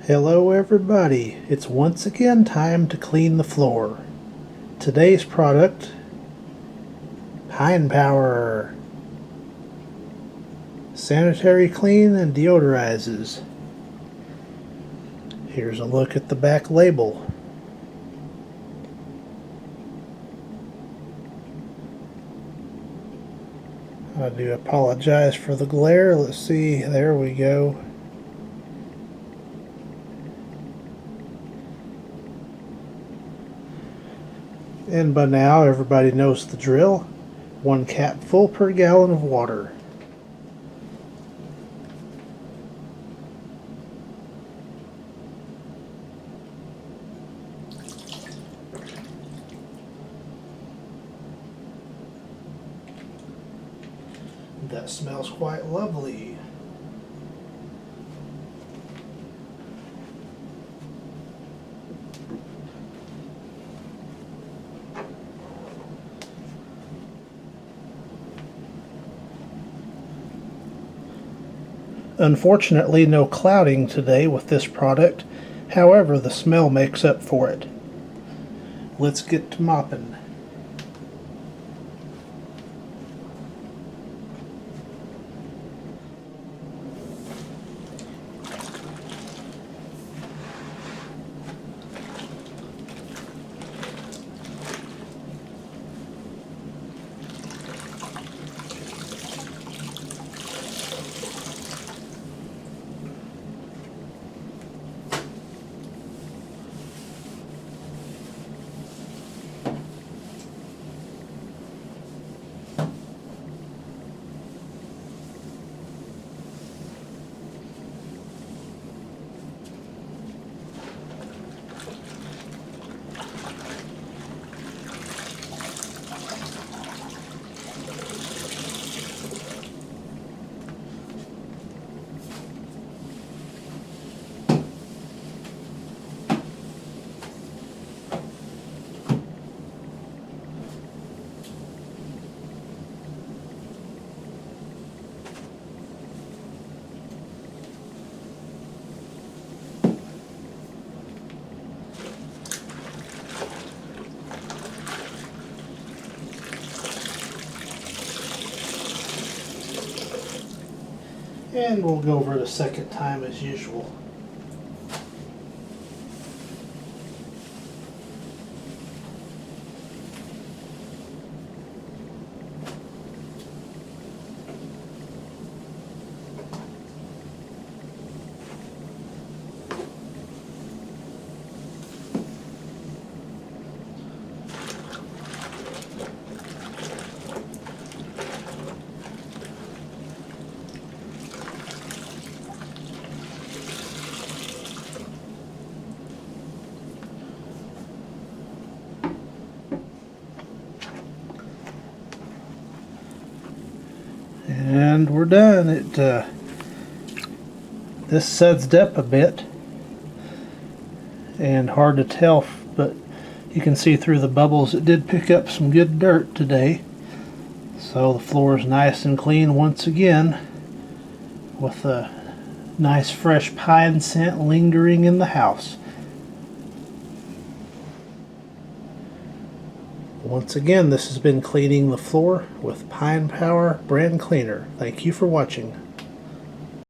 Hello everybody, it's once again time to clean the floor. Today's product, Pine Power. Sanitary clean and deodorizes. Here's a look at the back label. I do apologize for the glare. Let's see, there we go. And by now everybody knows the drill. 1 capful per gallon of water. That smells quite lovely. Unfortunately, no clouding today with this product. However, the smell makes up for it. Let's get to mopping. And we'll go over it a second time as usual. And we're done. This sudsed up a bit and hard to tell, but you can see through the bubbles it did pick up some good dirt today. So the floor is nice and clean once again with a nice fresh pine scent lingering in the house. Once again, this has been cleaning the floor with Pine Power brand cleaner. Thank you for watching.